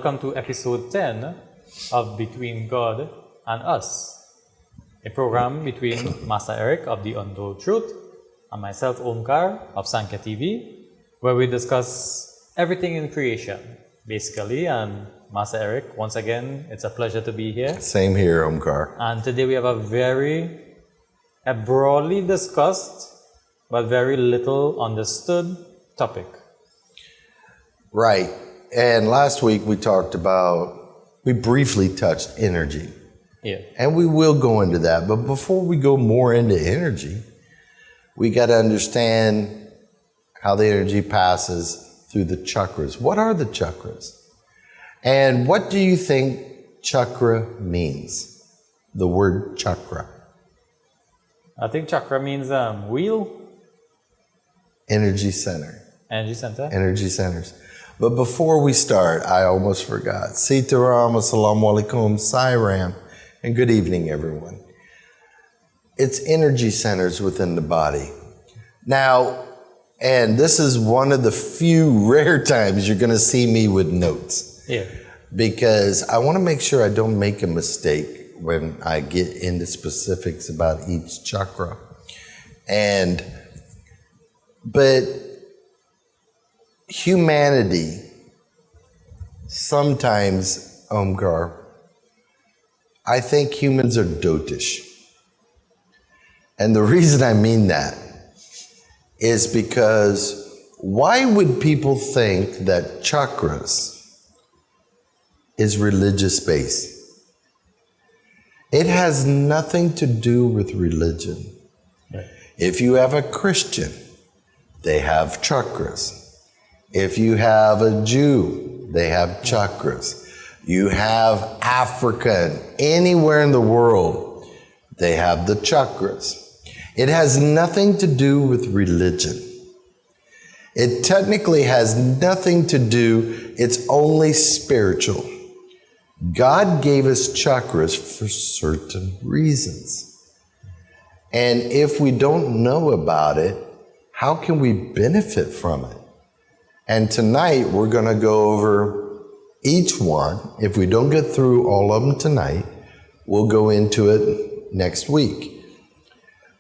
Welcome to episode 10 of Between God and Us, a program between Master Eric of The Untold Truth and myself, Omkar of Sankhya TV, where we discuss everything in creation, basically. And Master Eric, once again, it's a pleasure to be here. Same here, Omkar. And today we have a broadly discussed but very little understood topic. Right. And last week we briefly touched energy. Yeah. And we will go into that. But before we go more into energy, we got to understand how the energy passes through the chakras. What are the chakras? And what do you think chakra means? The word chakra. I think chakra means wheel. Energy center. Energy center. Energy centers. But before we start, I almost forgot. Sitaram, assalamu alaikum, Sairam, and good evening, everyone. It's energy centers within the body. Now, and this is one of the few rare times you're going to see me with notes. Yeah. Because I want to make sure I don't make a mistake when I get into specifics about each chakra. But humanity, sometimes, Omkar, I think humans are dotish. And the reason I mean that is because why would people think that chakras is religious based? It has nothing to do with religion. Right. If you have a Christian, they have chakras. If you have a Jew, they have chakras. You have Africa, anywhere in the world, they have the chakras. It has nothing to do with religion. It technically has nothing to do, it's only spiritual. God gave us chakras for certain reasons. And if we don't know about it, how can we benefit from it? And tonight, we're going to go over each one. If we don't get through all of them tonight, we'll go into it next week.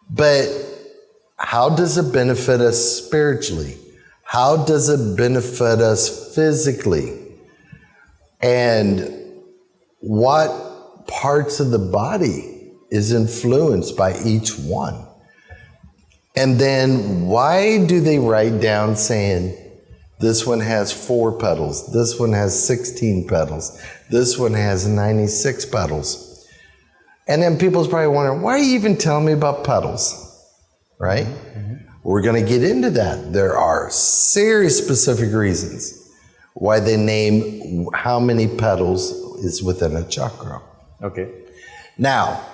But how does it benefit us spiritually? How does it benefit us physically? And what parts of the body is influenced by each one? And then why do they write down saying, this one has 4 petals, this one has 16 petals, this one has 96 petals? And then people's probably wondering, why are you even telling me about petals? Right? Mm-hmm. We're going to get into that. There are serious specific reasons why they name how many petals is within a chakra. Okay. Now,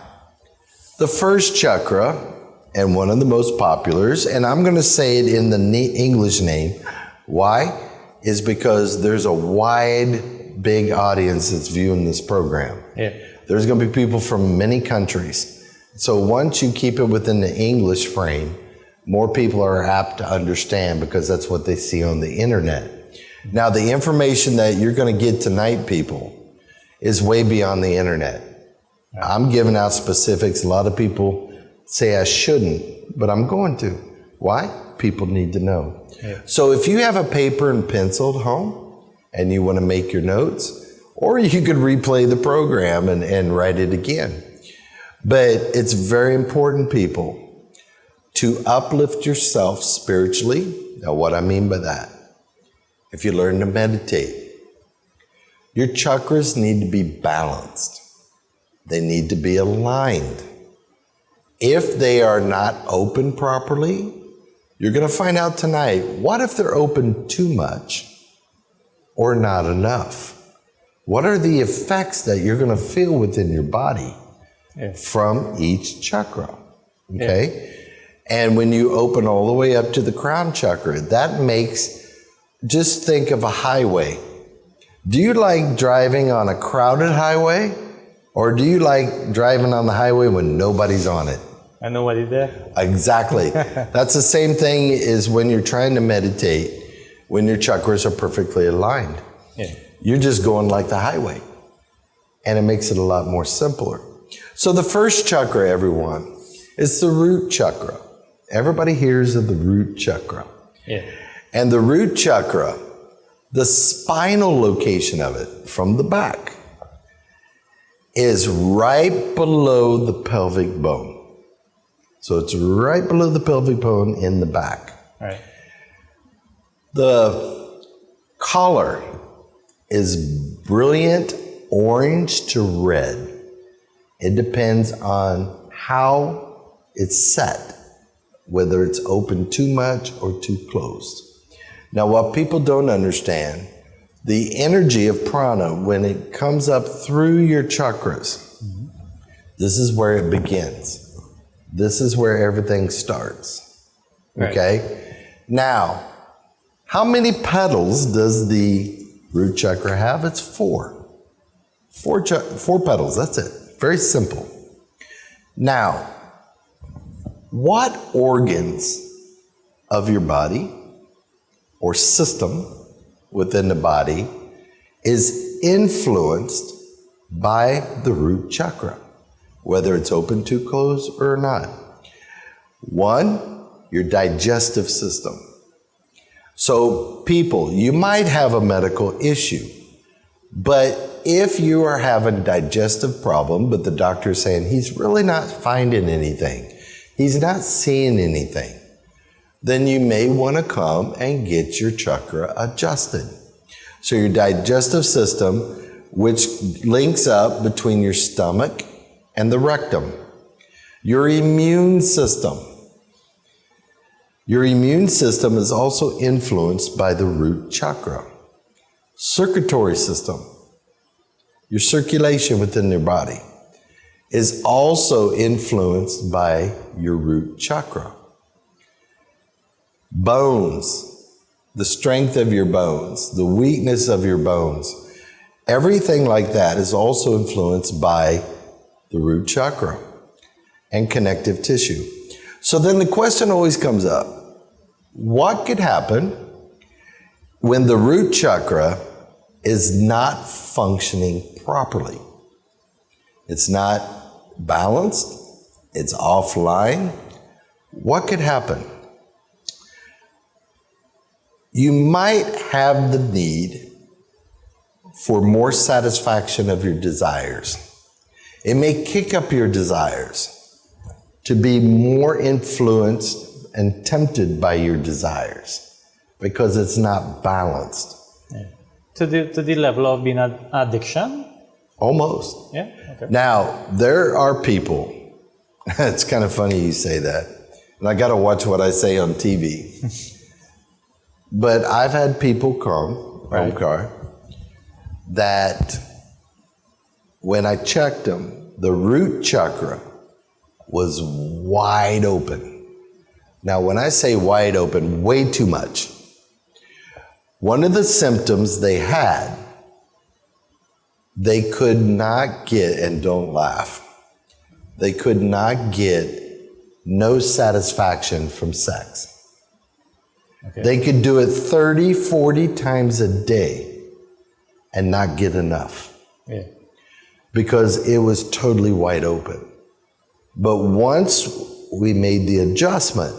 the first chakra, and one of the most populars, and I'm going to say it in the English name. Why? Is because there's a wide, big audience that's viewing this program. Yeah. There's going to be people from many countries. So once you keep it within the English frame, more people are apt to understand because that's what they see on the internet. Now, the information that you're going to get tonight, people, is way beyond the internet. I'm giving out specifics. A lot of people say I shouldn't, but I'm going to. Why? People need to know. Yeah. So if you have a paper and pencil at home and you want to make your notes, or you could replay the program and write it again. But it's very important, people, to uplift yourself spiritually. Now, what I mean by that, if you learn to meditate, your chakras need to be balanced. They need to be aligned. If they are not open properly, you're going to find out tonight, what if they're open too much or not enough? What are the effects that you're going to feel within your body from each chakra? Okay? Yeah. And when you open all the way up to the crown chakra, that makes, just think of a highway. Do you like driving on a crowded highway, or do you like driving on the highway when nobody's on it? And nobody there? Exactly. That's the same thing as when you're trying to meditate, when your chakras are perfectly aligned. Yeah. You're just going like the highway. And it makes it a lot more simpler. So the first chakra, everyone, is the root chakra. Everybody hears of the root chakra. Yeah. And the root chakra, the spinal location of it from the back, is right below the pelvic bone. So it's right below the pelvic bone in the back. Right. The color is brilliant orange to red. It depends on how it's set, whether it's open too much or too closed. Now, what people don't understand, the energy of prana, when it comes up through your chakras, this is where it begins. This is where everything starts. Okay? Right. Now, how many petals does the root chakra have? It's 4. 4 petals, that's it. Very simple. Now, what organs of your body or system within the body is influenced by the root chakra, whether it's open, too close, or not? 1, your digestive system. So people, you might have a medical issue, but if you are having a digestive problem, but the doctor is saying he's really not finding anything, he's not seeing anything, then you may want to come and get your chakra adjusted. So your digestive system, which links up between your stomach and the rectum. Your immune system. Your immune system is also influenced by the root chakra. Circulatory system, your circulation within your body, is also influenced by your root chakra. Bones, the strength of your bones, the weakness of your bones, everything like that is also influenced by the root chakra and connective tissue. So then the question always comes up, what could happen when the root chakra is not functioning properly? It's not balanced, it's offline. What could happen? You might have the need for more satisfaction of your desires. It may kick up your desires to be more influenced and tempted by your desires because it's not balanced. Yeah. To the level of being an addiction? Almost. Yeah. Okay. Now, there are people, it's kind of funny you say that, and I got to watch what I say on TV. But I've had people come, Right. that when I checked them, the root chakra was wide open. Now, when I say wide open, way too much. One of the symptoms they had, they could not get, and don't laugh, they could not get no satisfaction from sex. Okay. They could do it 30, 40 times a day and not get enough. Yeah. Because it was totally wide open. But once we made the adjustment,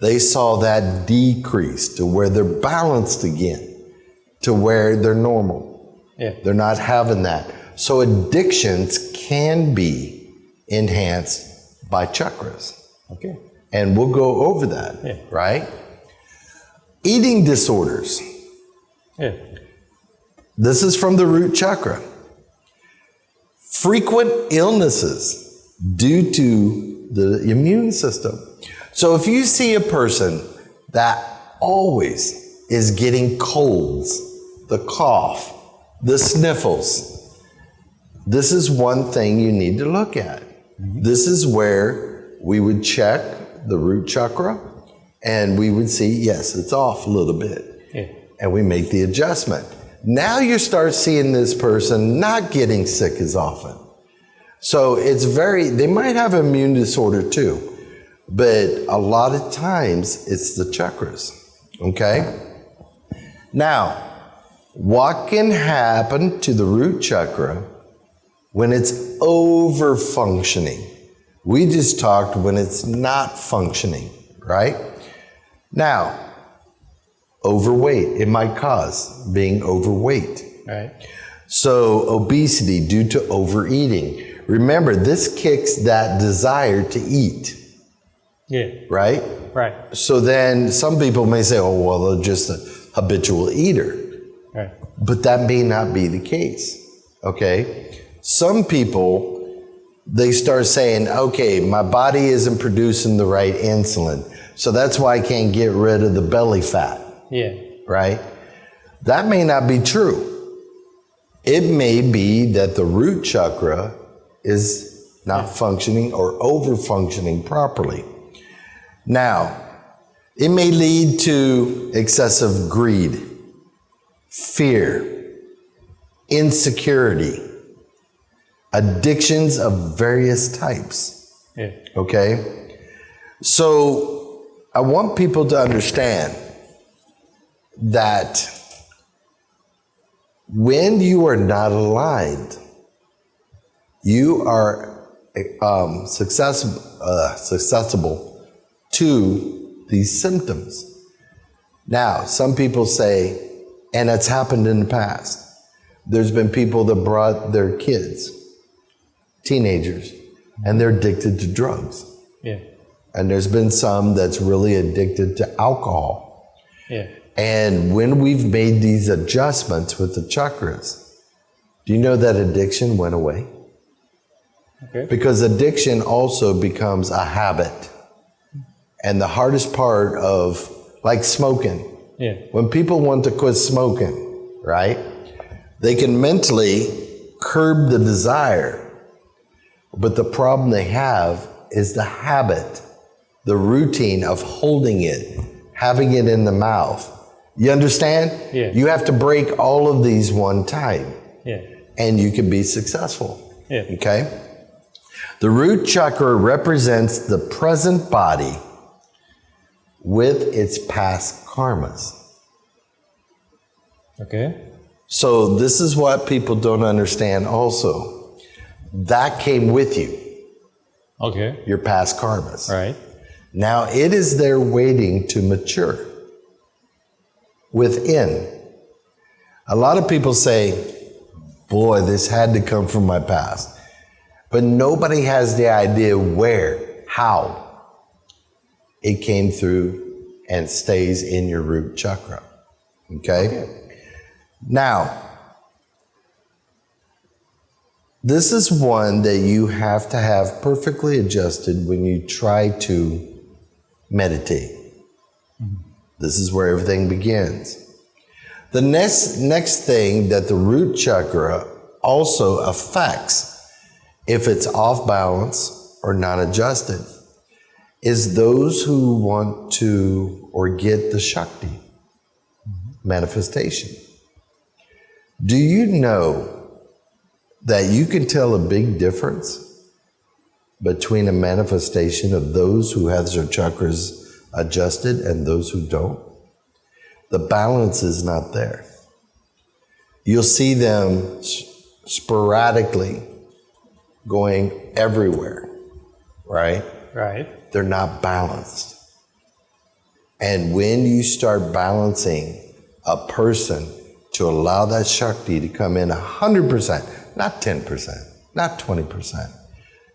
they saw that decrease to where they're balanced again, to where they're normal. Yeah. They're not having that. So addictions can be enhanced by chakras. Okay. And we'll go over that, Yeah. right? Eating disorders. Yeah. This is from the root chakra. Frequent illnesses due to the immune system. So if you see a person that always is getting colds, the cough, the sniffles, this is one thing you need to look at. This is where we would check the root chakra and we would see, yes, it's off a little bit. Yeah. And we make the adjustment. Now you start seeing this person not getting sick as often. So it's they might have immune disorder too, but a lot of times it's the chakras, okay? Now, What can happen to the root chakra when it's over functioning? We just talked when it's not functioning, right? Now, overweight, it might cause being overweight. Right. So obesity due to overeating. Remember, this kicks that desire to eat, Yeah. right? Right. So then some people may say, oh, well, they're just a habitual eater. Right. But that may not be the case, okay? Some people, they start saying, okay, my body isn't producing the right insulin, so that's why I can't get rid of the belly fat, Yeah. right? That may not be true. It may be that the root chakra is not functioning or over-functioning properly. Now, it may lead to excessive greed, fear, insecurity, addictions of various types. Yeah. Okay? So I want people to understand that when you are not aligned, you are susceptible to these symptoms. Now, some people say, and it's happened in the past, there's been people that brought their kids, teenagers, and they're addicted to drugs. Yeah. And there's been some that's really addicted to alcohol. Yeah. And when we've made these adjustments with the chakras, do you know that addiction went away? Okay. Because addiction also becomes a habit. And the hardest part of, like smoking, Yeah. when people want to quit smoking, right? They can mentally curb the desire, but the problem they have is the habit, the routine of holding it, having it in the mouth. You understand? Yeah. You have to break all of these one time, Yeah. and you can be successful. Yeah. Okay? The root chakra represents the present body with its past karmas. Okay. So this is what people don't understand also. That came with you, Okay. your past karmas. Right. Now it is there waiting to mature within. A lot of people say, boy, this had to come from my past. But nobody has the idea where, how it came through and stays in your root chakra. Okay? Now, this is one that you have to have perfectly adjusted when you try to meditate. This is where everything begins. The next thing that the root chakra also affects, if it's off balance or not adjusted, is those who want to or get the Shakti manifestation. Do you know that you can tell a big difference between a manifestation of those who have their chakras adjusted and those who don't? The balance is not there. You'll see them sporadically going everywhere, right? Right. They're not balanced. And when you start balancing a person to allow that Shakti to come in 100%, not 10%, not 20%,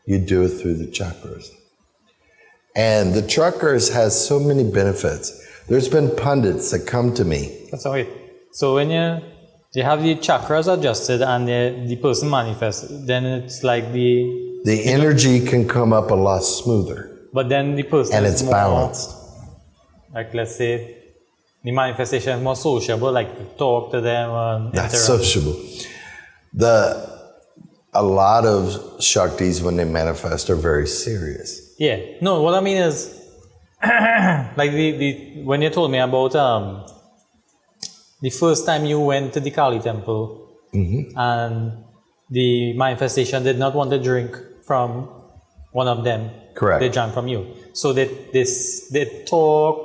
you do it through the chakras. And the chakras has so many benefits. There's been pundits that come to me. That's all right. So when you have the chakras adjusted and the person manifests, then it's like The energy can come up a lot smoother. but then the person And is it's more, balanced. like let's say the manifestation is more sociable, like you talk to them and Not interact. sociable. A lot of Shaktis, when they manifest, are very serious. Yeah. No, what I mean is like the when you told me about the first time you went to the Kali temple and the manifestation did not want to drink from one of them. Correct. They drank from you. So they talk,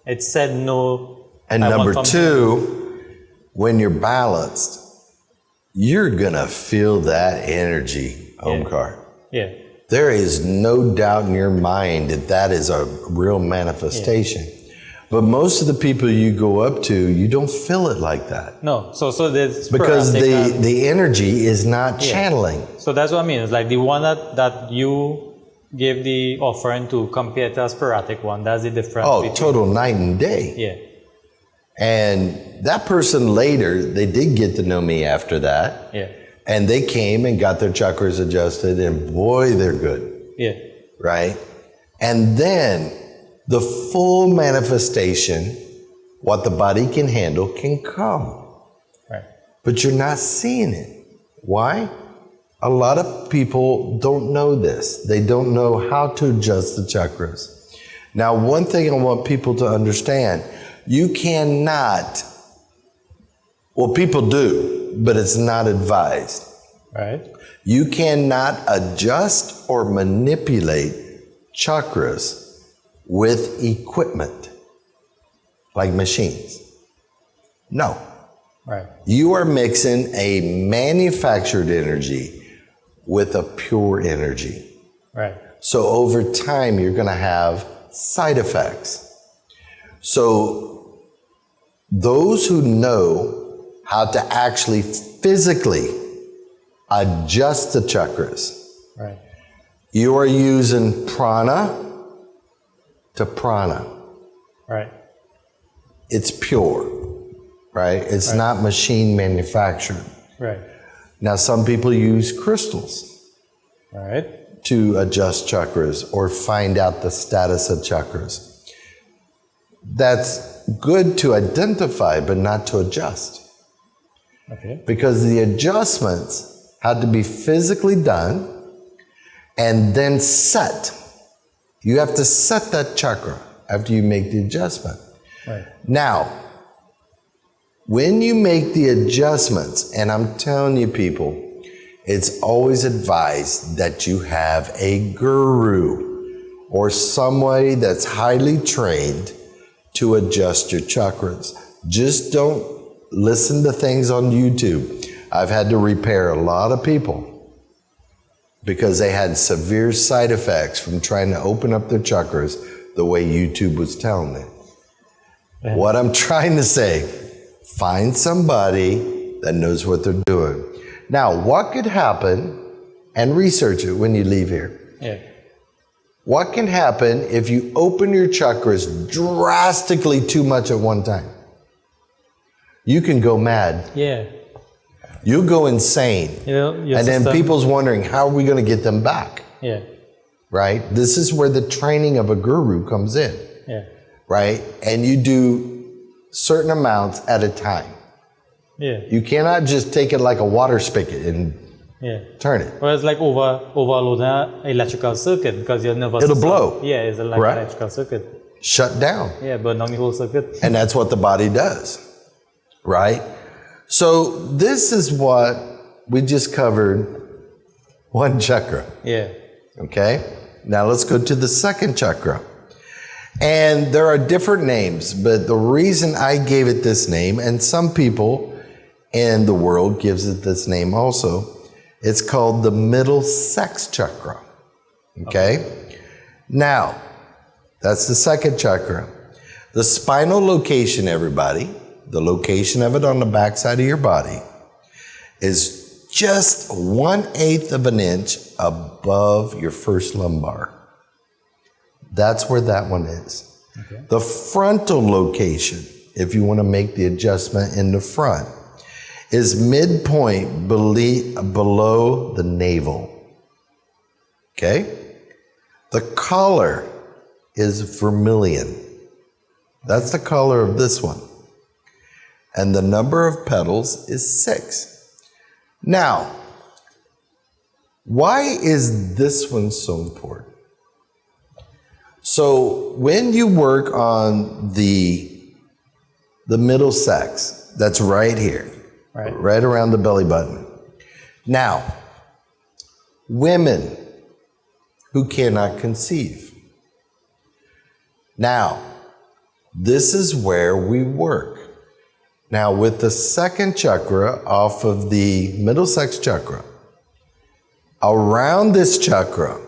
it said no. And I want number from two, when you're balanced, you're gonna feel that energy, Omkar. Yeah. There is no doubt in your mind that that is a real manifestation. But most of the people you go up to, you don't feel it like that. No. So there's Because sporadic and- the energy is not channeling. So that's what I mean. It's like the one that you gave the offering to compared to a sporadic one. That's the difference. Oh, between- total night and day. Yeah. And that person later, they did get to know me after that. Yeah. And they came and got their chakras adjusted, and boy, they're good, Yeah. right? And then the full manifestation, what the body can handle, can come. Right. But you're not seeing it. Why? A lot of people don't know this. They don't know how to adjust the chakras. Now, one thing I want people to understand, you cannot, well, people do, but it's not advised. Right. You cannot adjust or manipulate chakras with equipment, like machines. No. Right. You are mixing a manufactured energy with a pure energy. Right. So over time, you're going to have side effects. So those who know how to actually physically adjust the chakras, Right. you are using prana to prana. Right. It's pure, right? It's not machine manufactured. Right. Now, some people use crystals Right. to adjust chakras or find out the status of chakras. That's good to identify, but not to adjust. Okay. Because the adjustments had to be physically done and then set. You have to set that chakra after you make the adjustment. Right. Now, when you make the adjustments, and I'm telling you people, it's always advised that you have a guru or somebody that's highly trained to adjust your chakras. Just don't listen to things on YouTube. I've had to repair a lot of people because they had severe side effects from trying to open up their chakras the way YouTube was telling them. Yeah. What I'm trying to say, find somebody that knows what they're doing. Now, what could happen, and research it when you leave here. Yeah. What can happen if you open your chakras drastically too much at one time? You can go mad. Yeah. You'll go insane. Your And then system- people's wondering, how are we going to get them back? Yeah. Right? This is where the training of a guru comes in. Yeah. Right? And you do certain amounts at a time. Yeah. You cannot just take it like a water spigot and Yeah. turn it. Well, it's like overloading an electrical circuit because your nervous It'll system- blow. Yeah, it's like Correct. an electrical circuit. Shut down. Yeah, burn down the whole circuit. And that's what the body does. Right? So this is what we just covered, one chakra. Yeah. Okay? Now let's go to the second chakra. And there are different names, but the reason I gave it this name, and some people in the world gives it this name also, it's called the middle sex chakra. Okay? Now, that's the second chakra. The spinal location, everybody, the location of it on the backside of your body, is just 1/8 of an inch above your first lumbar. That's where that one is. Okay. The frontal location, if you want to make the adjustment in the front, is midpoint below the navel. Okay? The color is vermilion. That's the color of this one. And the number of petals is 6. Now, why is this one so important? So when you work on the middle sex, that's right here, right around the belly button. Now, women who cannot conceive. Now, this is where we work. Now, with the second chakra off of the middle sex chakra, around this chakra,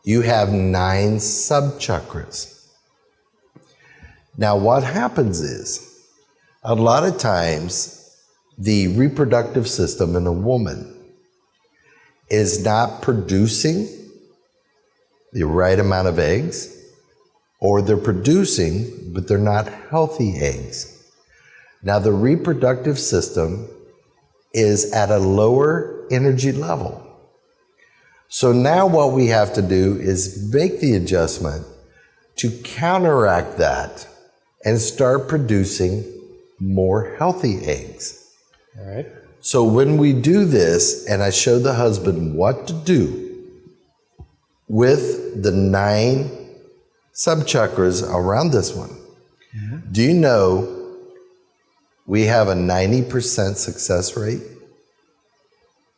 you have 9 sub-chakras. Now, what happens is, a lot of times, the reproductive system in a woman is not producing the right amount of eggs, or they're producing, but they're not healthy eggs. Now, the reproductive system is at a lower energy level. So now what we have to do is make the adjustment to counteract that and start producing more healthy eggs. All right. So when we do this, and I show the husband what to do with the 9 sub-chakras around this one, do you know we have a 90% success rate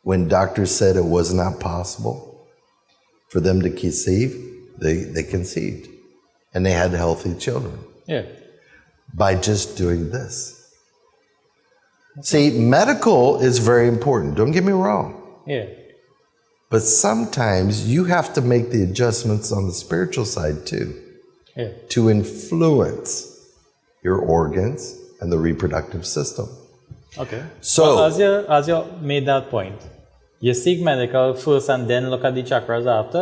when doctors said it was not possible for them to conceive? They conceived, and they had healthy children. Yeah. By just doing this. See, medical is very important. Don't get me wrong. Yeah. But sometimes you have to make the adjustments on the spiritual side too, Yeah. to influence your organs and the reproductive system. Okay. So, Well, as you made that point, you seek medical first and then look at the chakras after.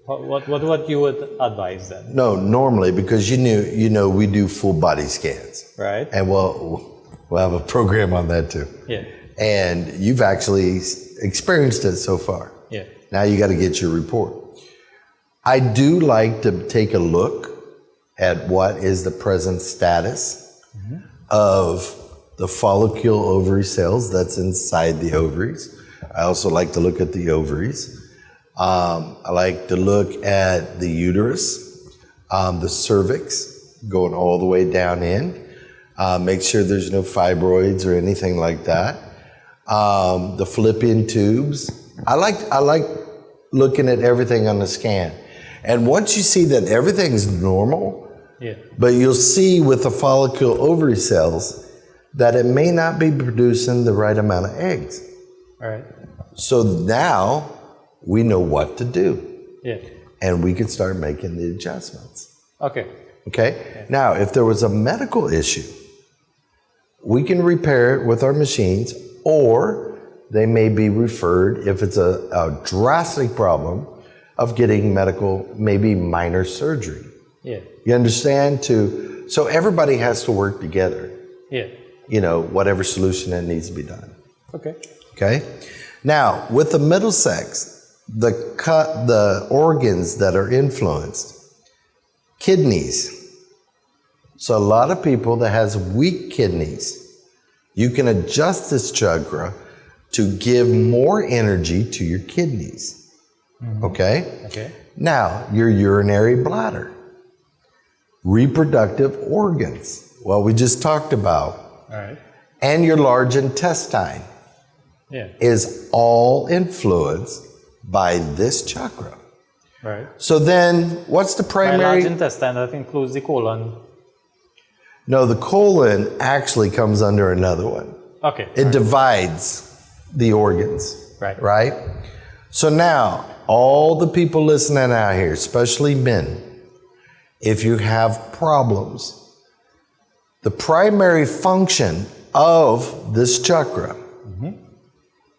What you would advise then? no, normally, because you know we do full body scans. Right. And we'll have a program on that too. Yeah. And you've actually experienced it so far. Yeah. Now you got to get your report. I do like to take a look at what is the present status of the follicular ovary cells that's inside the ovaries. I also like to look at the ovaries. I like to look at the uterus, the cervix, going all the way down in. Make sure there's no fibroids or anything like that. The fallopian tubes. I like looking at everything on the scan. And once you see that everything's normal, Yeah. but you'll see with the follicular ovary cells that it may not be producing the right amount of eggs. All right. So now we know what to do, Yeah. and we can start making the adjustments. Okay. Okay? Now, if there was a medical issue, we can repair it with our machines, or they may be referred, if it's a drastic problem, of getting medical, maybe minor surgery. Yeah. You understand? So everybody has to work together, Yeah. you know, whatever solution that needs to be done. Okay. Okay? Now, with the middle sex, the organs that are influenced, kidneys. So a lot of people that has weak kidneys, you can adjust this chakra to give more energy to your kidneys. Okay? Okay. Now, your urinary bladder, reproductive organs, what we just talked about, All right. and your large intestine Yeah. is all influenced by this chakra. Right. So then, what's the My primary? large intestine, that includes the colon. No, the colon actually comes under another one. Okay. It divides the organs. Right. Right? So now, all the people listening out here, especially men, if you have problems, the primary function of this chakra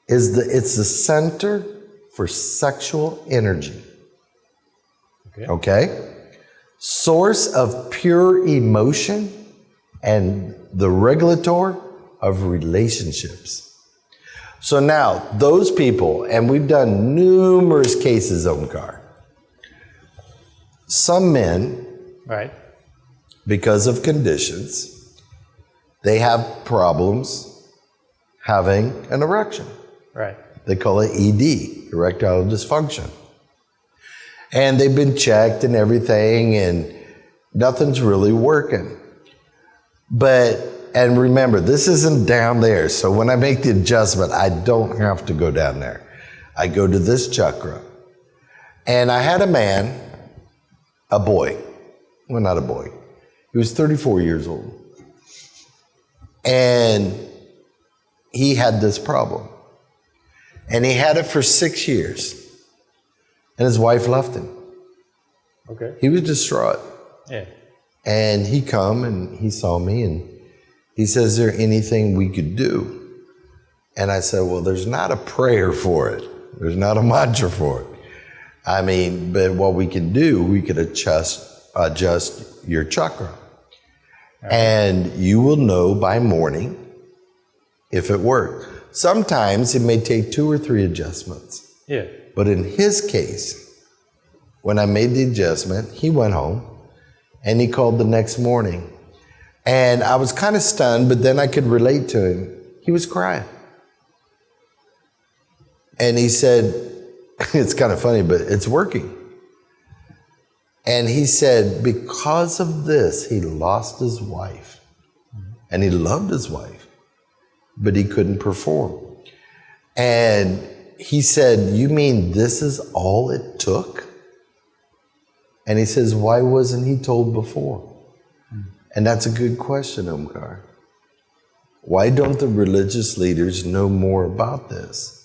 is it's the center for sexual energy. Okay. Okay? Source of pure emotion and the regulator of relationships. So now, those people, and we've done numerous cases, Omkar. Some men, Right. because of conditions, they have problems having an erection. Right. They call it ED, erectile dysfunction. And they've been checked and everything, and nothing's really working. And remember, this isn't down there. So when I make the adjustment, I don't have to go down there. I go to this chakra. And I had a man, a boy. Well, not a boy. He was 34 years old. And he had this problem. And he had it for 6 years. And his wife left him. Okay. He was distraught. Yeah. And he come and he saw me and he says, is there anything we could do? And I said, well, there's not a prayer for it. There's not a mantra for it. I mean, but what we can do, we could adjust your chakra. Right. And you will know by morning if it worked. Sometimes it may take 2 or 3 adjustments. Yeah. But in his case, when I made the adjustment, he went home and he called the next morning. And I was kind of stunned, but then I could relate to him. He was crying. And he said, it's kind of funny, but it's working. And he said, because of this, he lost his wife. And he loved his wife, but he couldn't perform. And he said, you mean this is all it took? And he says, why wasn't he told before? And that's a good question, Omkar. Why don't the religious leaders know more about this?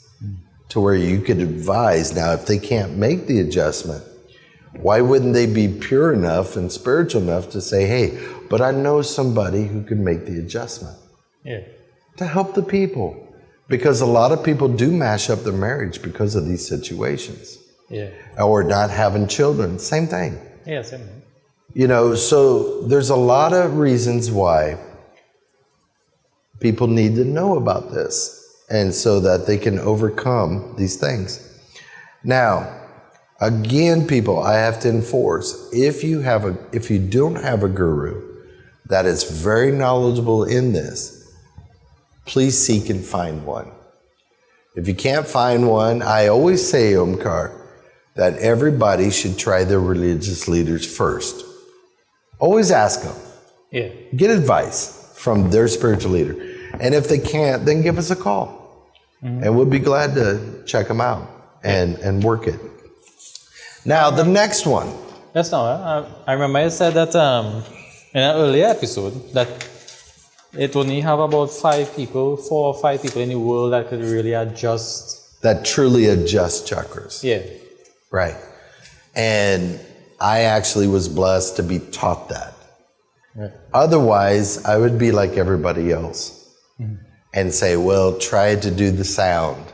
To where you could advise. Now, if they can't make the adjustment, why wouldn't they be pure enough and spiritual enough to say, hey, but I know somebody who can make the adjustment? Yeah. To help the people. Because a lot of people do mash up their marriage because of these situations. Yeah. Or not having children. Same thing. Yeah, same thing. You know, so there's a lot of reasons why people need to know about this. And so that they can overcome these things. Now, again, people, I have to enforce, if you don't have a guru that is very knowledgeable in this, please seek and find one. If you can't find one, I always say, Omkar, that everybody should try their religious leaders first. Always ask them. Yeah. Get advice from their spiritual leader. And if they can't, then give us a call. And we'll be glad to check them out and work it. Now, the next one. That's not. I remember I said that in an earlier episode that it only have about 4 or 5 people in the world that could really adjust. That truly adjust chakras. Yeah. Right. And I actually was blessed to be taught that. Right. Otherwise, I would be like everybody else. And say, well, try to do the sound,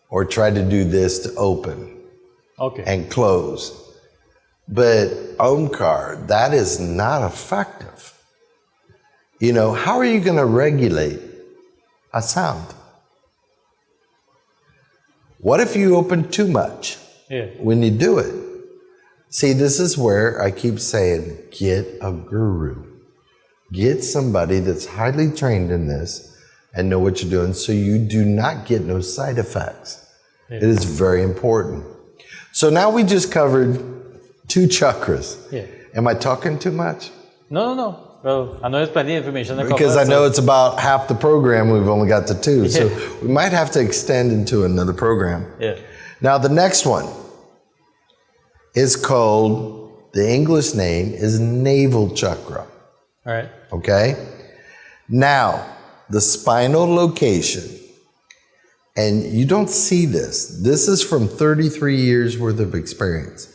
or try to do this to open and close. But Omkar, that is not effective. You know, how are you going to regulate a sound? What if you open too much when you do it? See, this is where I keep saying, get a guru. Get somebody that's highly trained in this and know what you're doing so you do not get no side effects. Yeah. It is very important. So now we just covered 2 chakras. Yeah. Am I talking too much? No. Well, I know there's plenty of information. Because I know it's about half the program. We've only got to 2. Yeah. So we might have to extend into another program. Yeah. Now the next one is called, the English name is navel chakra. All right. Okay? Now, the spinal location, and you don't see this. This is from 33 years worth of experience.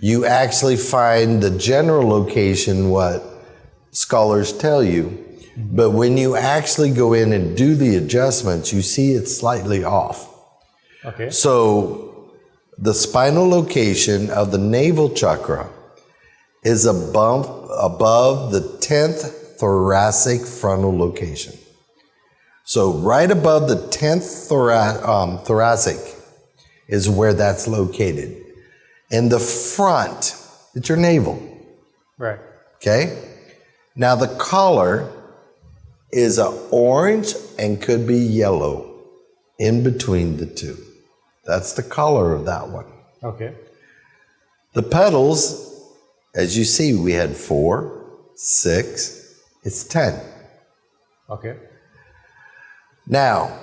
You actually find the general location, what scholars tell you, but when you actually go in and do the adjustments, you see it's slightly off. Okay. So the spinal location of the navel chakra is above the 10th thoracic frontal location. So right above the 10th thoracic is where that's located. In the front, it's your navel. Right. Okay? Now the color is a orange and could be yellow in between the 2. That's the color of that one. Okay. The petals, as you see, we had 4, 6, it's 10. Okay. Now,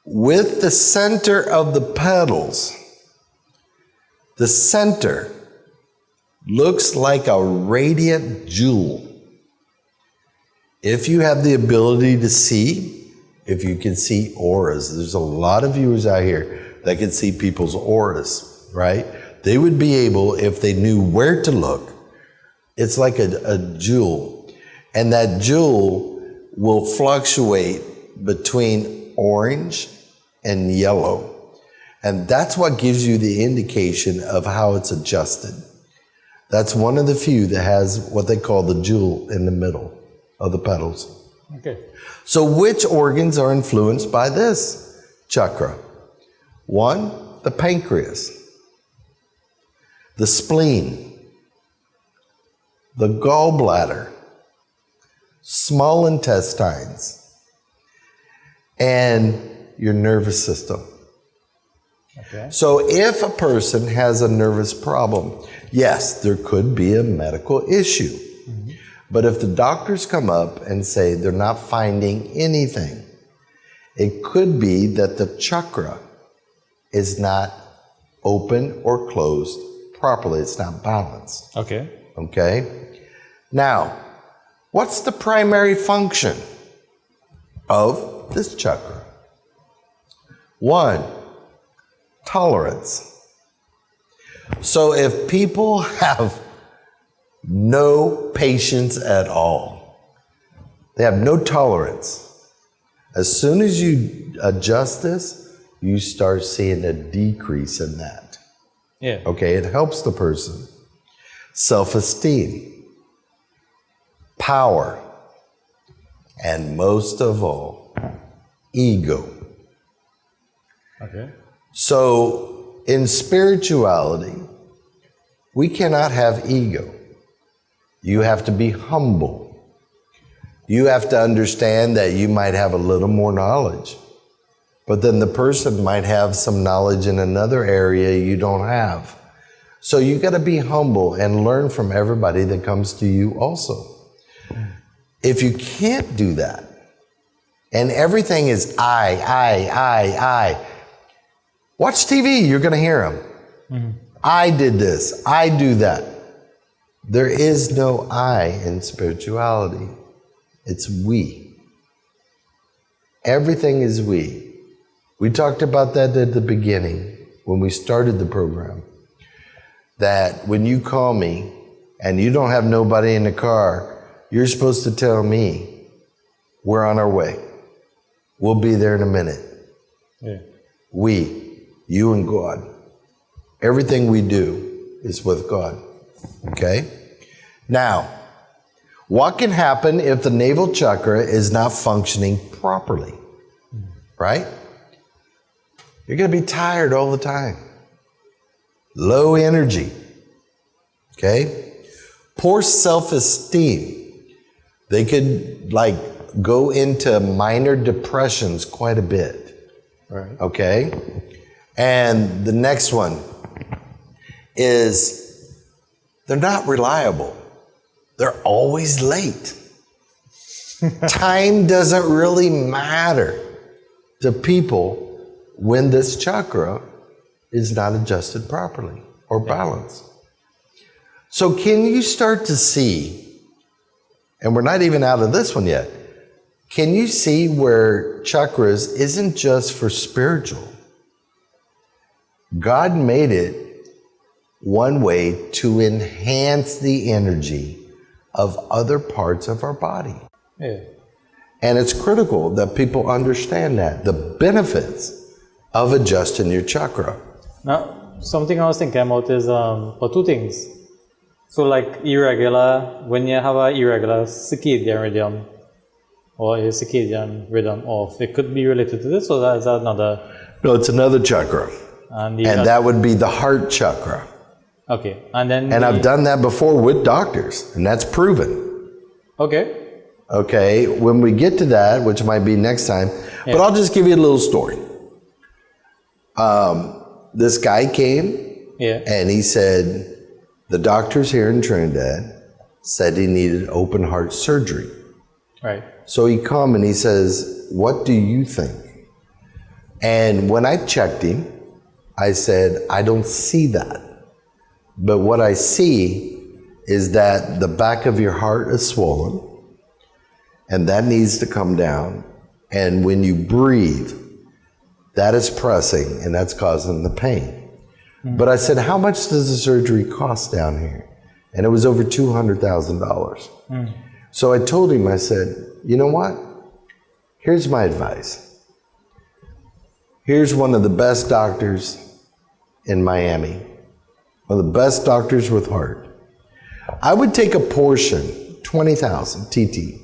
with the center of the petals, the center looks like a radiant jewel. If you have the ability to see, if you can see auras, there's a lot of viewers out here that can see people's auras, right? They would be able, if they knew where to look, it's like a jewel. And that jewel will fluctuate between orange and yellow. And that's what gives you the indication of how it's adjusted. That's one of the few that has what they call the jewel in the middle of the petals. Okay. So which organs are influenced by this chakra? One, the pancreas, the spleen, the gallbladder, small intestines, and your nervous system. Okay. So if a person has a nervous problem, yes, there could be a medical issue. Mm-hmm. But if the doctors come up and say they're not finding anything, it could be that the chakra is not open or closed properly. It's not balanced. Okay. Okay? Now, what's the primary function of this chakra? One, tolerance. So if people have no patience at all, they have no tolerance, as soon as you adjust this, you start seeing a decrease in that. Yeah. Okay, it helps the person. Self-esteem, power, and most of all, ego. Okay. So in spirituality, we cannot have ego. You have to be humble. You have to understand that you might have a little more knowledge, but then the person might have some knowledge in another area you don't have. So you got to be humble and learn from everybody that comes to you also. If you can't do that, and everything is I, watch TV, you're going to hear them. Mm-hmm. I did this, I do that. There is no I in spirituality. It's we. Everything is we. We talked about that at the beginning when we started the program. That when you call me and you don't have nobody in the car, you're supposed to tell me we're on our way. We'll be there in a minute. Yeah. We, you and God. Everything we do is with God. Okay? Now, what can happen if the navel chakra is not functioning properly? Right? You're going to be tired all the time. Low energy. Okay? Poor self-esteem. They could go into minor depressions quite a bit. Right. Okay? And the next one is they're not reliable. They're always late. Time doesn't really matter to people when this chakra is not adjusted properly or balanced. So can you start to see, and we're not even out of this one yet, can you see where chakras isn't just for spiritual? God made it one way to enhance the energy of other parts of our body. Yeah. And it's critical that people understand that, the benefits of adjusting your chakra. Now, something I was thinking about is for two things. So like irregular, when you have an irregular circadian rhythm, or a circadian rhythm off, it could be related to this, or that is another? No, it's another chakra. And that would be the heart chakra. Okay. And then I've done that before with doctors, and that's proven. Okay. Okay, when we get to that, which might be next time, but I'll just give you a little story. This guy came, and he said, the doctors here in Trinidad said he needed open heart surgery. Right. So he come and he says, what do you think? And when I checked him, I said, I don't see that. But what I see is that the back of your heart is swollen and that needs to come down. And when you breathe, that is pressing, and that's causing the pain. But I said, how much does the surgery cost down here? And it was over $200,000. So I told him, I said, you know what? Here's my advice. Here's one of the best doctors in Miami, one of the best doctors with heart. I would take a portion, 20,000 TT,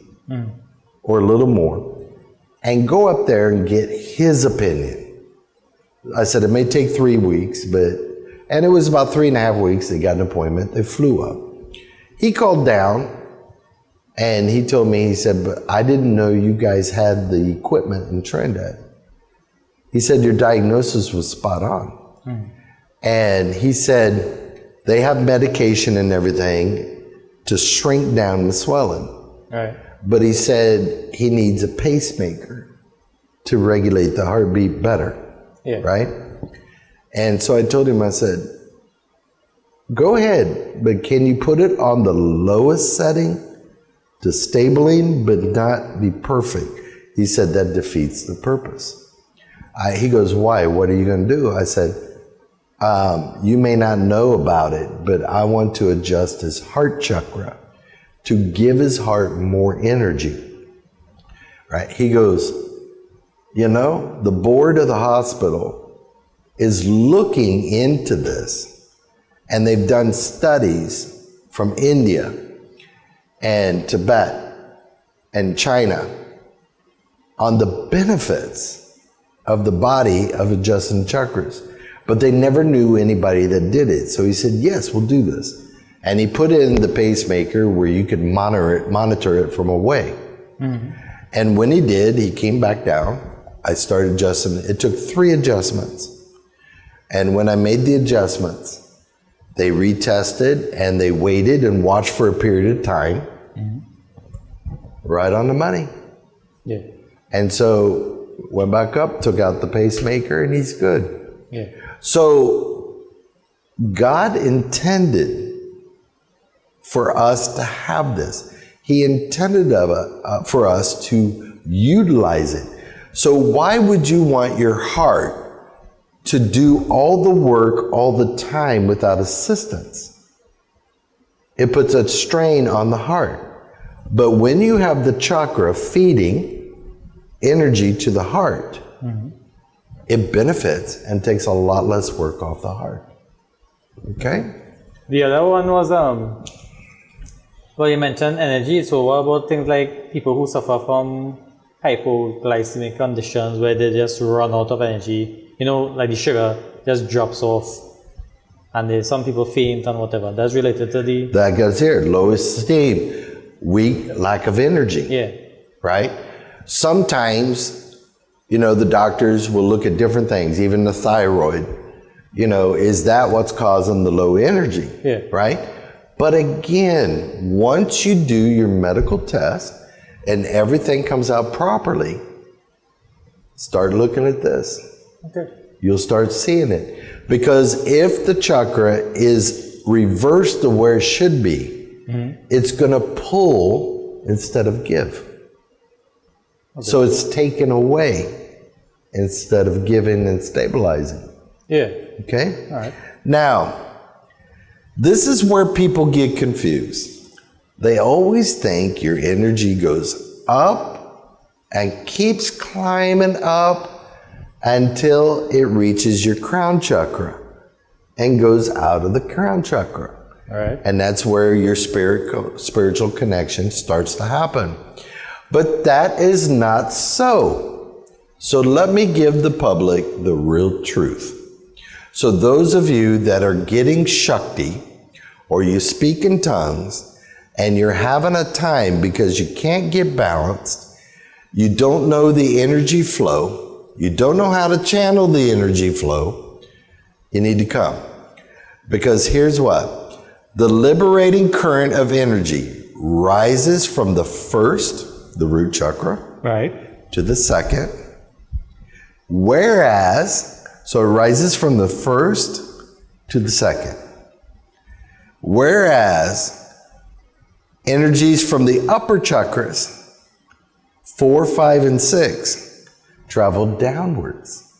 or a little more, and go up there and get his opinion. I said, it may take 3 weeks, and it was about 3.5 weeks. They got an appointment. They flew up. He called down, and he told me, he said, but I didn't know you guys had the equipment in Trinidad. He said, your diagnosis was spot on. And he said, they have medication and everything to shrink down the swelling. Right. But he said he needs a pacemaker to regulate the heartbeat better. Yeah. Right? And so I told him, I said, go ahead, but can you put it on the lowest setting to stabling, but not be perfect? He said, that defeats the purpose. He goes, why? What are you going to do? I said, you may not know about it, but I want to adjust his heart chakra to give his heart more energy. Right? He goes, you know, the board of the hospital is looking into this, and they've done studies from India and Tibet and China on the benefits of the body of adjusting chakras. But they never knew anybody that did it. So he said, yes, we'll do this. And he put it in the pacemaker where you could monitor it from away. And when he did, he came back down. I started adjusting. It took 3 adjustments. And when I made the adjustments, they retested and they waited and watched for a period of time. Right on the money. Yeah. And so went back up, took out the pacemaker, and he's good. Yeah. So God intended for us to have this. He intended for us to utilize it. So why would you want your heart to do all the work all the time without assistance? It puts a strain on the heart. But when you have the chakra feeding energy to the heart, it benefits and takes a lot less work off the heart. Okay? The other one was, well, you mentioned energy. So what about things like people who suffer from hypoglycemic conditions where they just run out of energy? You know, like the sugar just drops off, and some people faint and whatever. That's related to the... That goes here. Low esteem, weak, lack of energy. Yeah. Right? Sometimes, you know, the doctors will look at different things, even the thyroid. You know, is that what's causing the low energy? Yeah. Right? But again, once you do your medical test and everything comes out properly, start looking at this. Okay. You'll start seeing it. Because if the chakra is reversed to where it should be, it's going to pull instead of give. Okay. So it's taken away instead of giving and stabilizing. Yeah. Okay? All right. Now, this is where people get confused. They always think your energy goes up and keeps climbing up until it reaches your crown chakra and goes out of the crown chakra. All right. And that's where your spiritual connection starts to happen. But that is not so. So let me give the public the real truth. So those of you that are getting Shakti, or you speak in tongues, and you're having a time because you can't get balanced, you don't know the energy flow, you don't know how to channel the energy flow, you need to come. Because here's what. The liberating current of energy rises from the first, the root chakra, right, to the second. Whereas, so it rises from the first to the second. Whereas, energies from the upper chakras 4, 5, and 6 travel downwards.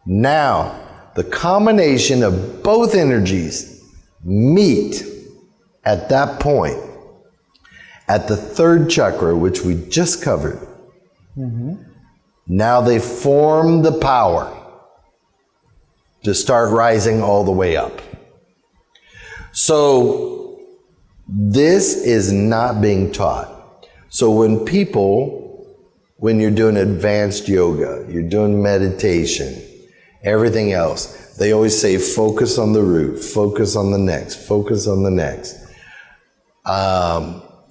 Now, the combination of both energies meet at that point, at the third chakra, which we just covered. Now they form the power to start rising all the way up. So this is not being taught. So when you're doing advanced yoga, you're doing meditation, everything else, they always say focus on the root, focus on the next, focus on the next.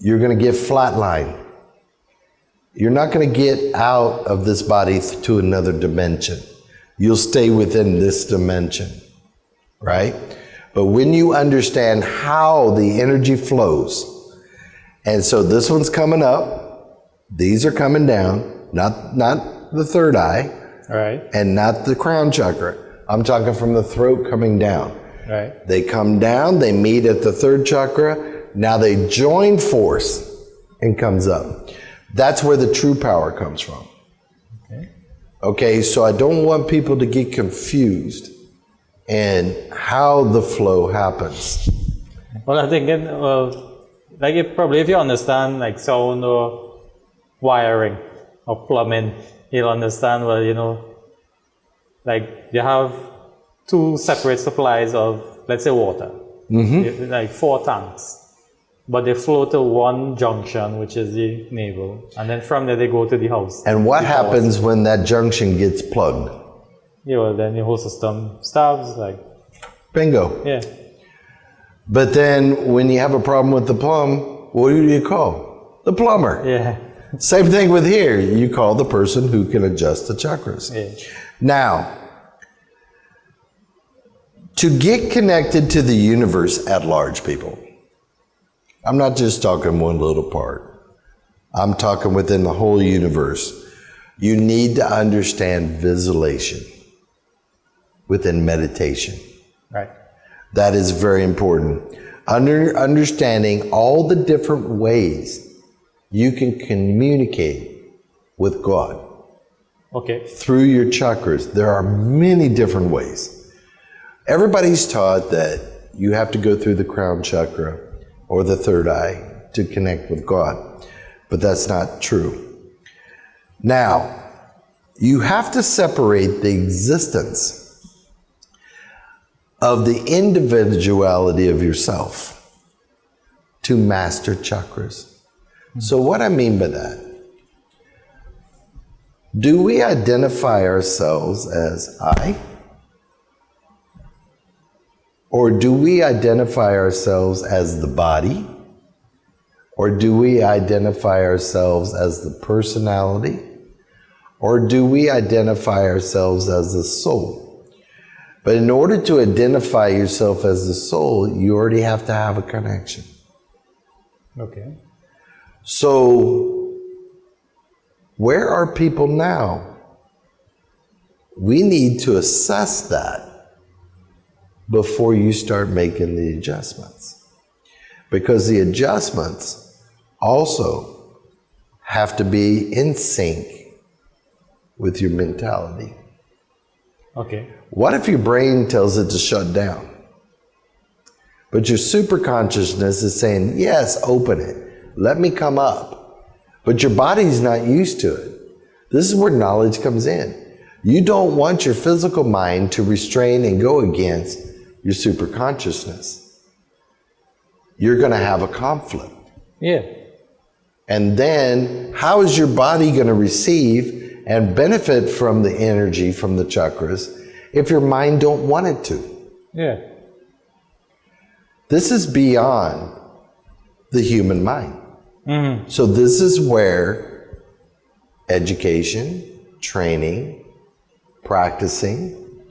You're going to get flatline. You're not going to get out of this body to another dimension. You'll stay within this dimension, right? But when you understand how the energy flows, and so this one's coming up, these are coming down, not the third eye, Right. and not the crown chakra. I'm talking from the throat coming down. Right. They come down, they meet at the third chakra, now they join force and comes up. That's where the true power comes from. Okay, so I don't want people to get confused in how the flow happens. Well, I think, like if you understand like sound or wiring or plumbing, you'll understand, well, you know, like you have two separate supplies of, let's say, water, like 4 tanks. But they flow to one junction, which is the navel, and then from there they go to the house. And what happens when that junction gets plugged? Yeah, well, then the whole system stops, like... Bingo. Yeah. But then when you have a problem with the plumb, what do you call? The plumber. Yeah. Same thing with here. You call the person who can adjust the chakras. Yeah. Now, to get connected to the universe at large, people, I'm not just talking one little part. I'm talking within the whole universe. You need to understand visualization within meditation. Right. That is very important. Understanding all the different ways you can communicate with God. Okay. Through your chakras. There are many different ways. Everybody's taught that you have to go through the crown chakra or the third eye to connect with God. But that's not true. Now, you have to separate the existence of the individuality of yourself to master chakras. So what I mean by that, do we identify ourselves as I? Or do we identify ourselves as the body? Or do we identify ourselves as the personality? Or do we identify ourselves as the soul? But in order to identify yourself as the soul, you already have to have a connection. Okay. So, where are people now? We need to assess that before you start making the adjustments. Because the adjustments also have to be in sync with your mentality. Okay. What if your brain tells it to shut down? But your superconsciousness is saying, yes, open it. Let me come up. But your body's not used to it. This is where knowledge comes in. You don't want your physical mind to restrain and go against your superconsciousness. You're going to have a conflict. Yeah. And then how is your body going to receive and benefit from the energy from the chakras if your mind don't want it to? Yeah. This is beyond the human mind. Mm-hmm. So this is where education, training, practicing,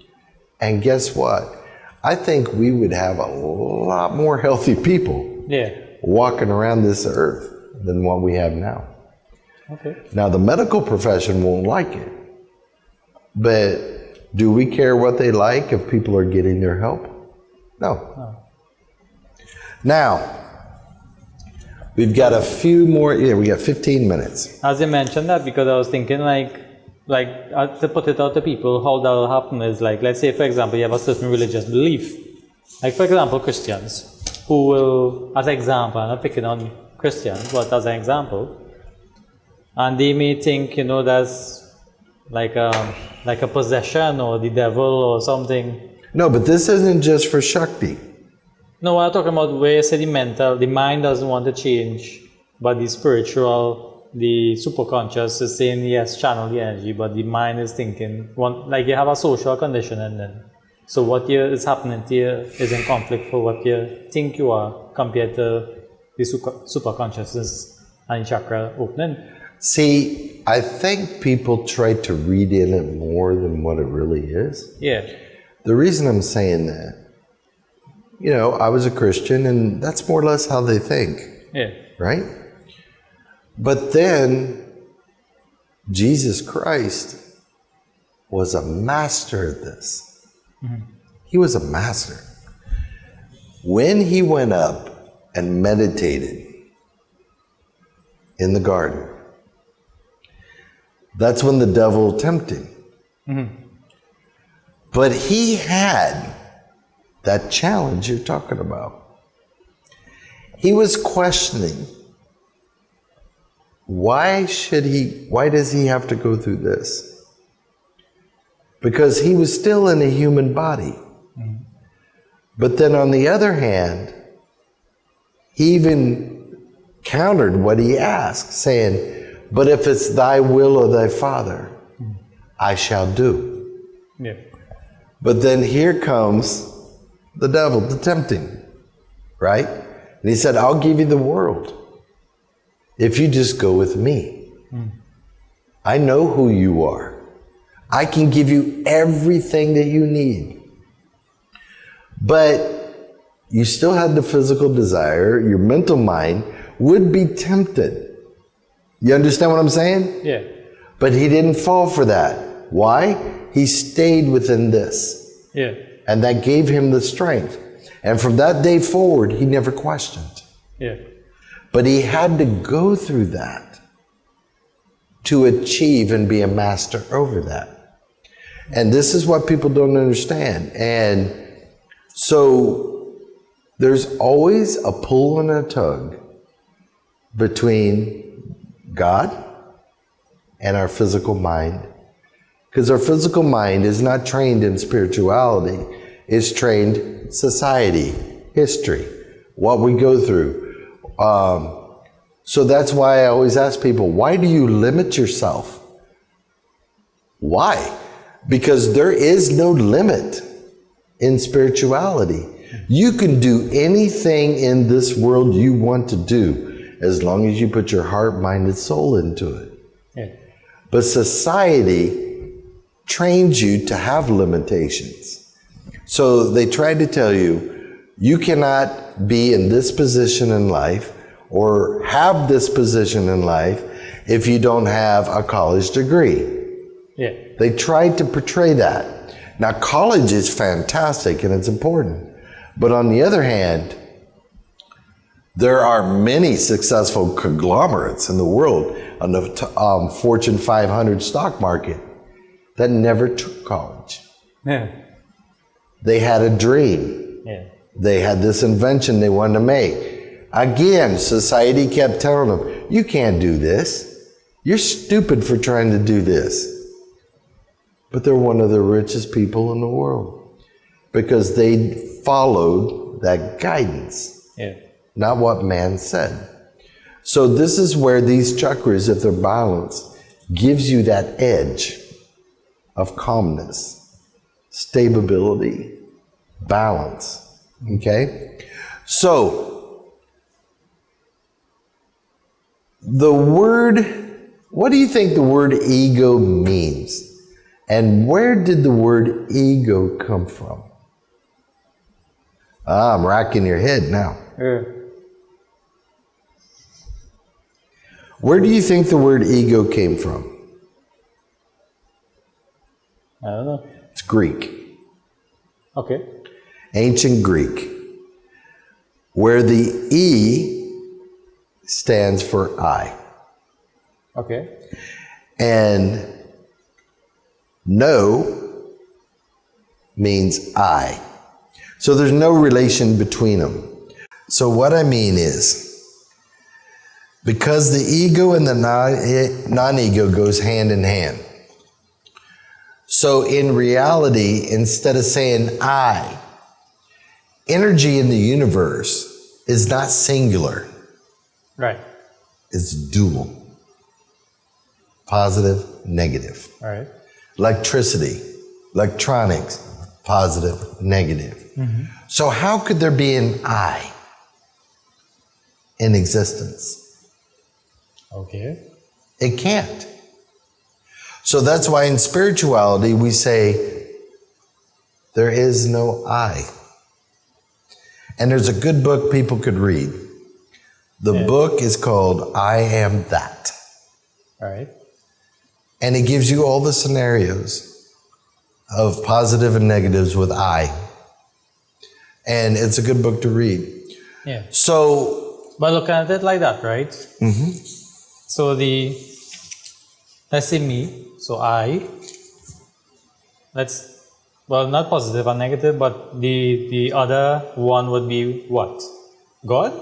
and guess what? I think we would have a lot more healthy people walking around this earth than what we have now. Okay. Now, the medical profession won't like it, but do we care what they like if people are getting their help? No. Now, We've got a few more, we got 15 minutes. As you mentioned that, because I was thinking to put it out to people, how that will happen is like, let's say for example, you have a certain religious belief. Like for example, Christians, who will, as an example, I'm not picking on Christians, but as an example, and they may think, that's like a possession or the devil or something. No, but this isn't just for Shakti. No, I'm talking about where you say the mind doesn't want to change, but the spiritual, the superconscious is saying yes, channel the energy, but the mind is thinking, like you have a social condition, and then so what is happening to you is in conflict for what you think you are compared to the superconsciousness and chakra opening. See, I think people try to read in it more than what it really is. Yeah. The reason I'm saying that, I was a Christian, and that's more or less how they think. Yeah. Right? But then, Jesus Christ was a master at this. Mm-hmm. He was a master. When he went up and meditated in the garden, that's when the devil tempted him. Mm-hmm. But he had that challenge you're talking about. He was questioning, why does he have to go through this? Because he was still in a human body. Mm-hmm. But then on the other hand, he even countered what he asked, saying, but if it's thy will or thy Father, I shall do. Yeah. But then here comes the devil to tempt him, right? And he said, I'll give you the world if you just go with me. I know who you are. I can give you everything that you need. But you still had the physical desire. Your mental mind would be tempted. You understand what I'm saying? Yeah. But he didn't fall for that. Why? He stayed within this. Yeah. And that gave him the strength. And from that day forward, he never questioned. Yeah. But he had to go through that to achieve and be a master over that. And this is what people don't understand. And so there's always a pull and a tug between God and our physical mind. Because our physical mind is not trained in spirituality. It's trained society, history, what we go through. So that's why I always ask people, why do you limit yourself? Why? Because there is no limit in spirituality. You can do anything in this world you want to do as long as you put your heart, mind, and soul into it. Yeah. But society trains you to have limitations. So they try to tell you, you cannot be in this position in life or have this position in life if you don't have a college degree. Yeah. They tried to portray that. Now, college is fantastic and it's important. But on the other hand, there are many successful conglomerates in the world on the Fortune 500 stock market that never took college. Yeah. They had a dream. Yeah. They had this invention they wanted to make. Again, society kept telling them, you can't do this. You're stupid for trying to do this. But they're one of the richest people in the world because they followed that guidance, not what man said. So this is where these chakras, if they're balanced, gives you that edge of calmness, stability, balance. Okay? So, the word, what do you think the word ego means? And where did the word ego come from? I'm racking your head now. Yeah. Where do you think the word ego came from? I don't know. It's Greek. Okay. Ancient Greek. Where the E stands for I. Okay. And no means I. So there's no relation between them. So what I mean is, because the ego and the non-ego goes hand in hand. So in reality, instead of saying I, energy in the universe is not singular. Right. It's dual. Positive, negative. All right. Electricity, electronics, positive, negative. So how could there be an I in existence? Okay. It can't. So that's why in spirituality we say there is no I. And there's a good book people could read. The book is called I Am That. All right. And it gives you all the scenarios of positive and negatives with I. And it's a good book to read. Yeah. So, but look at it like that, right? mm-hmm. So let's say me, so I, well, not positive and negative, but the other one would be what? God?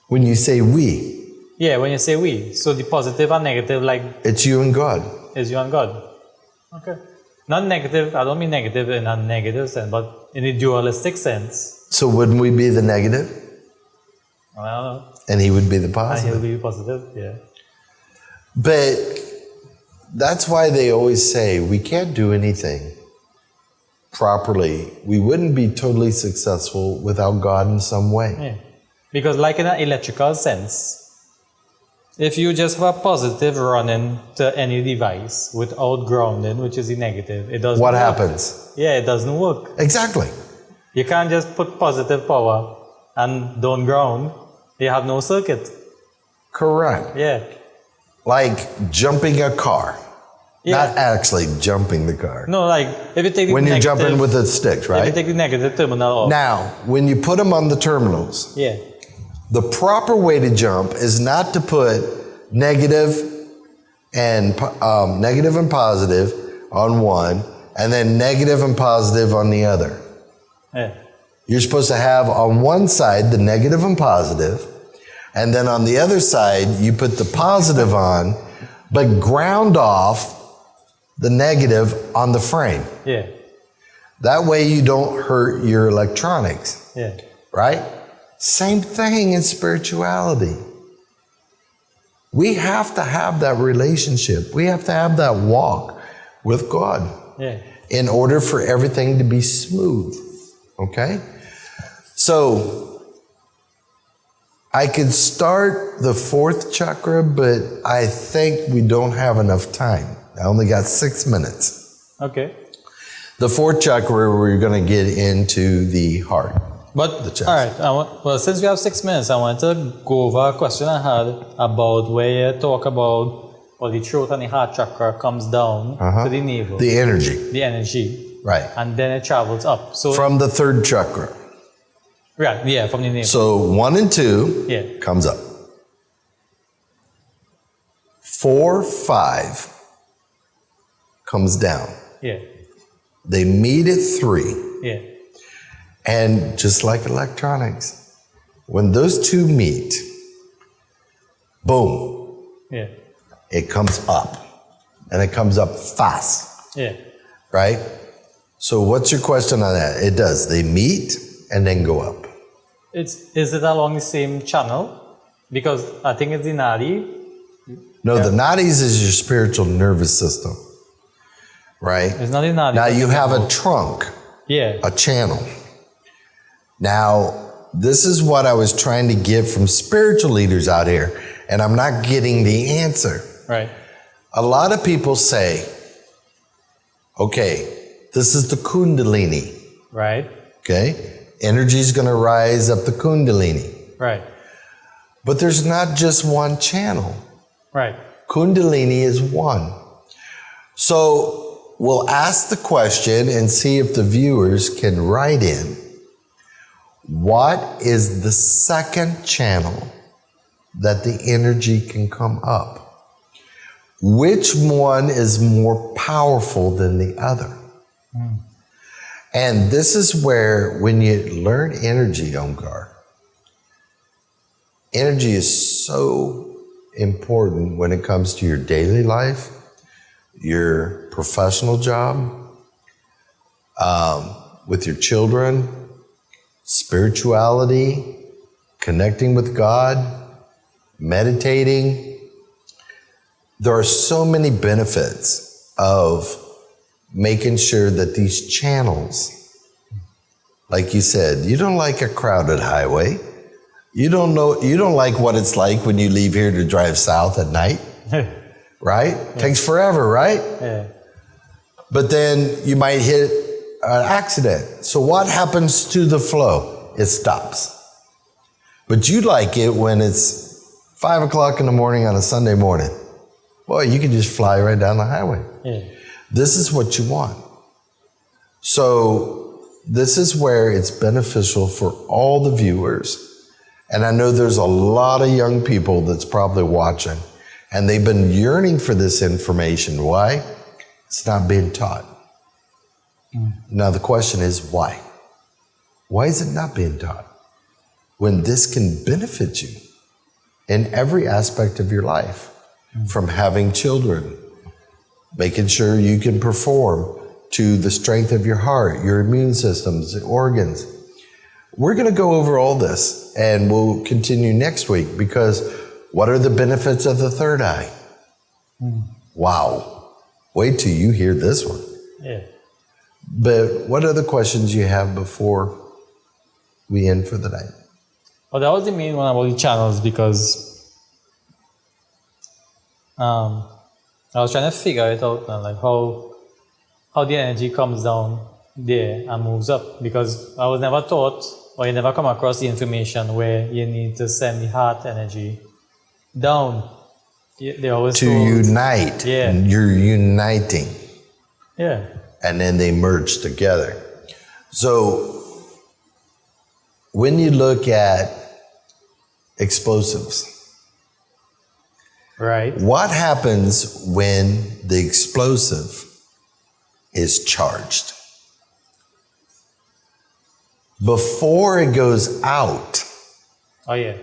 When you say we, Yeah, when you say we. So the positive and negative, like, it's you and God. is you and God. Okay. Not negative, I don't mean negative in a negative sense, but in a dualistic sense. So wouldn't we be the negative? I don't know. And he would be the And positive. he'll be positive, yeah. But that's why they always say we can't do anything properly. We wouldn't be totally successful without God in some way. Yeah. Because like in an electrical sense, if you just have a positive running to any device without grounding, which is the negative, it doesn't What work. happens? Yeah, it doesn't work. Exactly. You can't just put positive power and don't ground. You have no circuit. Correct. Yeah. Like jumping a car. Yeah. Not actually jumping the car. No, like if you take the When you're negative, jumping with the sticks, if you right? take the negative terminal off. Now, when you put them on the terminals, Yeah. the proper way to jump is not to put negative and positive on one, and then negative and positive on the other. Yeah. You're supposed to have on one side the negative and positive, and then on the other side you put the positive on, but ground off the negative on the frame. Yeah. That way you don't hurt your electronics, Yeah. right? Same thing in spirituality. We have to have that relationship. We have to have that walk with God Yeah. in order for everything to be smooth, okay? So I could start the fourth chakra, but I think we don't have enough time. I only got 6 minutes. Okay. The fourth chakra, we're going to get into the heart. But, The chest. all right, well, since we have 6 minutes, I want to go over a question I had about where you talk about, or the throat and the heart chakra comes down to the navel, The energy, the energy, right. and then it travels up. So, From the third chakra. right, yeah, from the navel. So 1 and 2 Yeah. comes up. 4, 5 comes down. Yeah, They meet at 3. yeah, And just like electronics, when those two meet, boom, yeah, it comes up. And it comes up fast, yeah. right? So what's your question on that? It does. They meet and then go up. Is it along the same channel? Because I think it's the nadi. No, the nadis is your spiritual nervous system, right? It's not the nadi. Now but you the have a navel. trunk, Yeah, a channel. Now, this is what I was trying to get from spiritual leaders out here, and I'm not getting the answer. right. A lot of people say, okay, this is the Kundalini, Right, okay? Energy is going to rise up the Kundalini. right, But there's not just one channel. right. Kundalini is one. So we'll ask the question and see if the viewers can write in. What is the second channel that the energy can come up. Which one is more powerful than the other? And this is where, when you learn energy, Omkar, energy is so important when it comes to your daily life, your professional job, with your children, spirituality, connecting with God, meditating. There are so many benefits of making sure that these channels, like you said, you don't like a crowded highway. You don't like what it's like when you leave here to drive south at night, right? Yeah. Takes forever, right? Yeah. But then you might hit an accident. So what happens to the flow? It stops. But you like it when it's 5 o'clock in the morning on a Sunday morning. Boy, you can just fly right down the highway. Yeah. This is what you want. So this is where it's beneficial for all the viewers. And I know there's a lot of young people that's probably watching, and they've been yearning for this information. Why? It's not being taught. Now the question is why? Why is it not being taught? When this can benefit you in every aspect of your life, from having children, making sure you can perform, to the strength of your heart, your immune systems, the organs. We're going to go over all this, and we'll continue next week, because what are the benefits of the third eye? Wow. Wait till you hear this one. Yeah. But what other questions you have before we end for the night? Well, that was the main one about the channels, because I was trying to figure it out now, like how the energy comes down there and moves up, because I was never taught, or you never come across the information where you need to send the heart energy down. They always to unite. Yeah. You're uniting. Yeah. And then they merge together. So when you look at explosives, right, what happens when the explosive is charged? Before it goes out, oh yeah,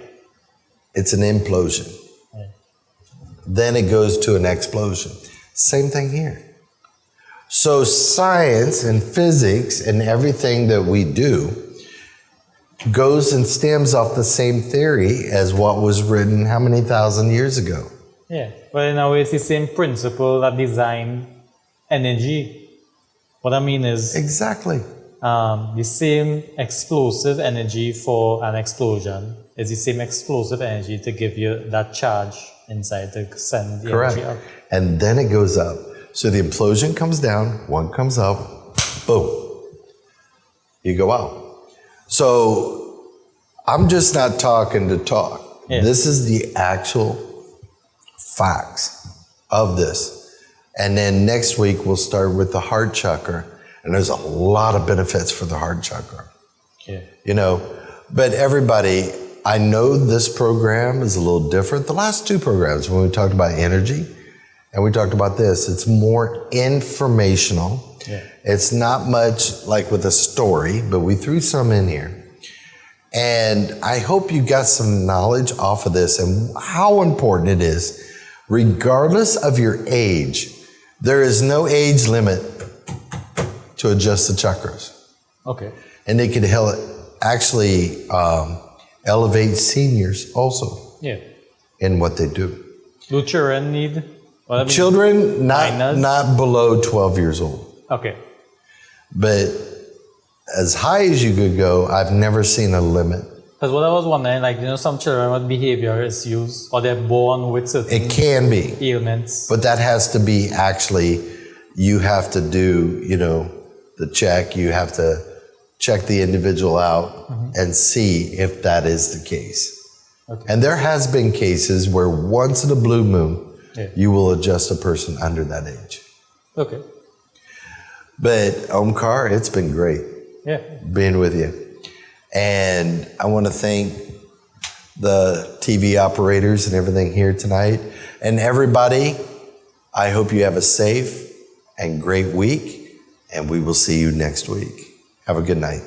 it's an implosion. yeah. Then it goes to an explosion. Same thing here. So science and physics and everything that we do goes and stems off the same theory as what was written how many thousand years ago? Yeah, but in a way it's the same principle that design energy. What I mean is Exactly. the same explosive energy for an explosion is the same explosive energy to give you that charge inside to send the Correct. energy up. And then it goes up. So the implosion comes down, one comes up, boom, you go out. So I'm just not talking to talk. Yeah. This is the actual facts of this. And then next week we'll start with the heart chakra. And there's a lot of benefits for the heart chakra. Yeah. You know, but everybody, I know this program is a little different. The last two programs, when we talked about energy and we talked about this, it's more informational. Yeah. It's not much like with a story, but we threw some in here. And I hope you got some knowledge off of this and how important it is. Regardless of your age, there is no age limit to adjust the chakras. Okay. And they could actually elevate seniors also. Yeah. In what they do. Do children need? Children not below 12 years old. Okay. But as high as you could go, I've never seen a limit. Because what I was wondering, like, you know, some children with behavior issues, or they're born with certain it can be ailments. But that has to be actually, you have to do, you know, the check. You have to check the individual out and see if that is the case. Okay. And there has been cases where once in a blue moon, you will adjust a person under that age. Okay. But Omkar, it's been great being with you. And I want to thank the TV operators and everything here tonight. And everybody, I hope you have a safe and great week, and we will see you next week. Have a good night.